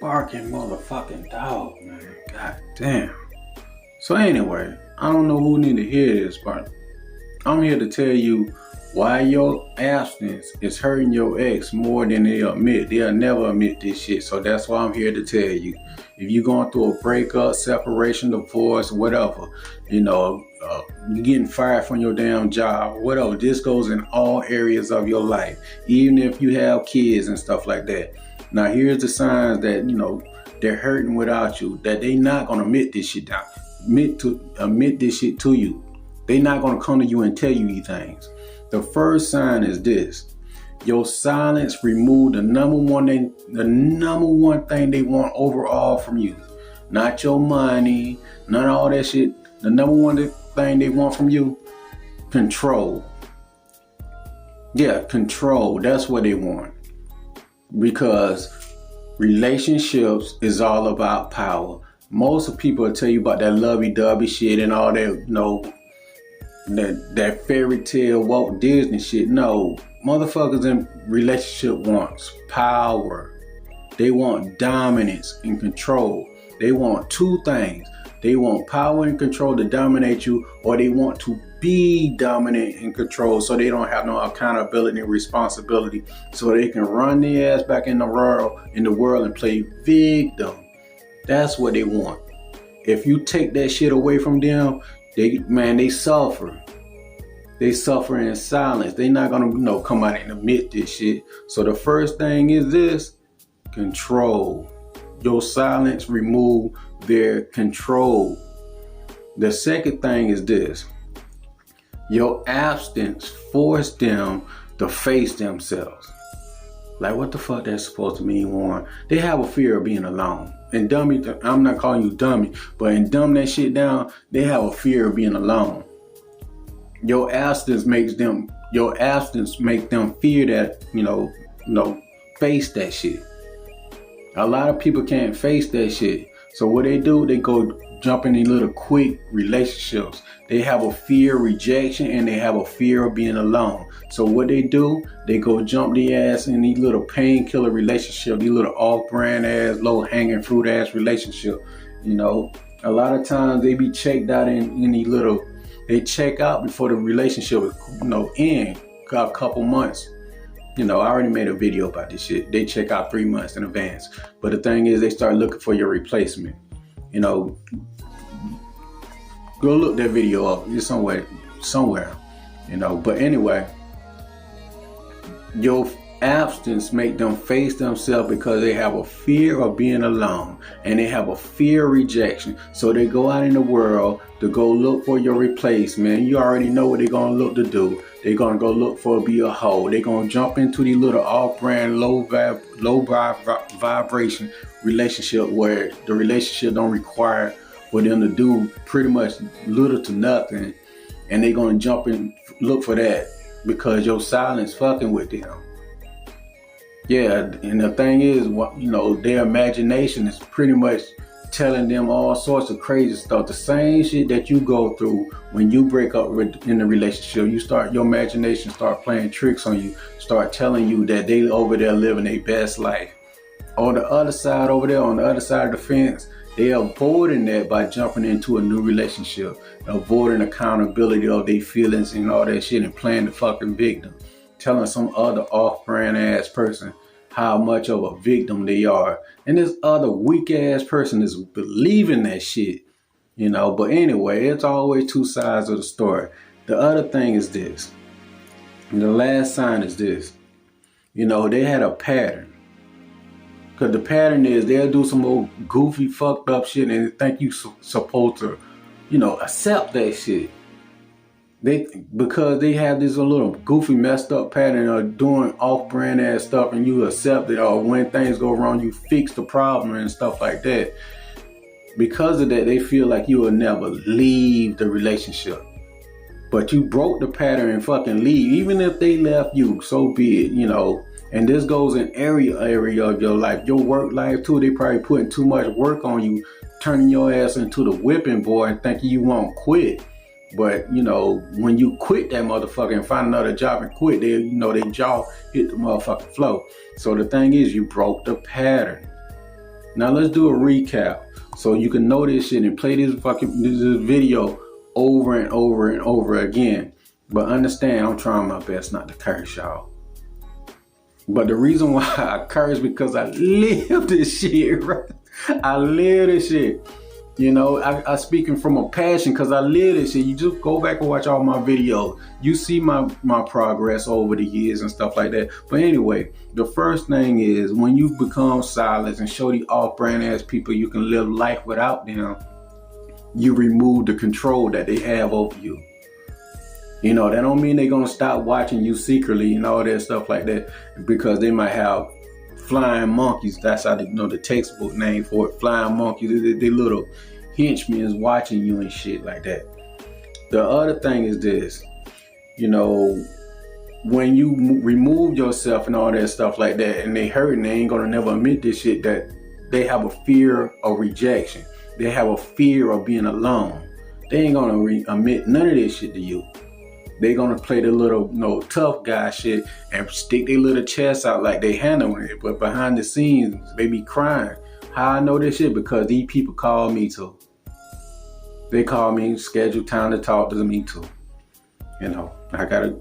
barking motherfucking dog, man. God damn. So anyway, I don't know who need to hear this, but I'm here to tell you why your abstinence is hurting your ex more than they admit. They'll never admit this shit. So that's why I'm here to tell you. If you're going through a breakup, separation, divorce, whatever, you're getting fired from your damn job, whatever. This goes in all areas of your life, even if you have kids and stuff like that. Now, here's the signs that, they're hurting without you, that they not going to admit this shit down, admit this shit to you. They not going to come to you and tell you these things. The first sign is this. Your silence remove the number one thing they want overall from you. Not your money, not all that shit. The number one thing they want from you, control. Yeah, control. That's what they want. Because relationships is all about power. Most people will tell you about that lovey-dovey shit and all that, that fairy tale Walt Disney shit. No, motherfuckers in relationship wants power. They want dominance and control. They want two things. They want power and control to dominate you, or they want to be dominant and control so they don't have no accountability and responsibility, so they can run their ass back in the world and play victim. That's what they want. If you take that shit away from them, they suffer. They suffer in silence. They not gonna come out and admit this shit. So the first thing is this: control. Your silence remove their control. The second thing is this: your abstinence force them to face themselves. Like, what the fuck that's supposed to mean, Warren? They have a fear of being alone. And dummy, I'm not calling you dummy, but in dumb that shit down, they have a fear of being alone. Your abstinence make them fear that, face that shit. A lot of people can't face that shit. So what they do, they go jump in these little quick relationships. They have a fear of rejection and they have a fear of being alone. So what they do, they go jump the ass in these little painkiller relationships, these little off-brand ass, low-hanging fruit ass relationship. A lot of times they be checked out in these little, they check out before the relationship end, a couple months. I already made a video about this shit. They check out 3 months in advance. But the thing is, they start looking for your replacement. Go look that video up. It's somewhere. But anyway, your abstinence make them face themselves because they have a fear of being alone and they have a fear of rejection. So they go out in the world to go look for your replacement. You already know what they're gonna look to do. They're gonna go look for be a hoe. They're gonna jump into the little off-brand, low vibration relationship where the relationship don't require for them to do pretty much little to nothing, and they're gonna jump and look for that because your silence fucking with them. Yeah, and the thing is, their imagination is pretty much telling them all sorts of crazy stuff. The same shit that you go through when you break up in the relationship. Your imagination start playing tricks on you, start telling you that they over there living their best life. On the other side over there, on the other side of the fence, they are avoiding that by jumping into a new relationship, avoiding accountability of their feelings and all that shit and playing the fucking victim, telling some other off-brand ass person how much of a victim they are. And this other weak ass person is believing that shit, But anyway, it's always two sides of the story. The other thing is this. And the last sign is this. They had a pattern. Because the pattern is they'll do some old goofy fucked up shit and they think you supposed to, accept that shit. Because they have this little goofy messed up pattern of doing off-brand ass stuff and you accept it, or when things go wrong you fix the problem and stuff like that. Because of that, they feel like you will never leave the relationship. But you broke the pattern and fucking leave. Even if they left you, so be it, And this goes in every area of your life. Your work life too, they probably putting too much work on you, turning your ass into the whipping boy and thinking you won't quit. But, when you quit that motherfucker and find another job and quit, their jaw hit the motherfucking floor. So the thing is, you broke the pattern. Now let's do a recap so you can know this shit and play this video over and over and over again. But understand, I'm trying my best not to curse y'all. But the reason why I curse because I live this shit, right? I live this shit. You know, I speaking from a passion because I live this shit. You just go back and watch all my videos. You see my progress over the years and stuff like that. But anyway, the first thing is when you become silent and show the off-brand ass people you can live life without them, you remove the control that they have over you. You know, that don't mean they're going to stop watching you secretly and all that stuff like that, because they might have flying monkeys. That's how they know the textbook name for it. Flying monkeys. They little henchmen is watching you and shit like that. The other thing is this, you know, when you remove yourself and all that stuff like that, and they hurt and they ain't going to never admit this shit, that they have a fear of rejection. They have a fear of being alone. They ain't going to admit none of this shit to you. They gonna play the little, tough guy shit and stick their little chest out like they handling it. But behind the scenes, they be crying. How I know this shit? Because these people call me too. They call me, schedule time to talk to me too. You know, I gotta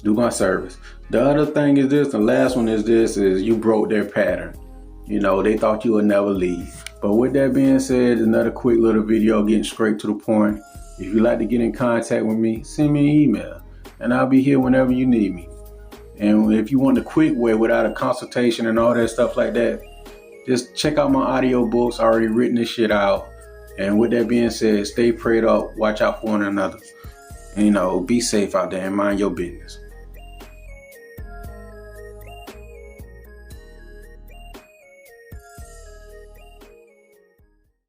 do my service. The other thing is this, the last one is this, is you broke their pattern. You know, they thought you would never leave. But with that being said, another quick little video getting straight to the point. If you'd like to get in contact with me, send me an email and I'll be here whenever you need me. And if you want the quick way without a consultation and all that stuff like that, just check out my audiobooks. I already written this shit out. And with that being said, stay prayed up, watch out for one another. And, be safe out there and mind your business.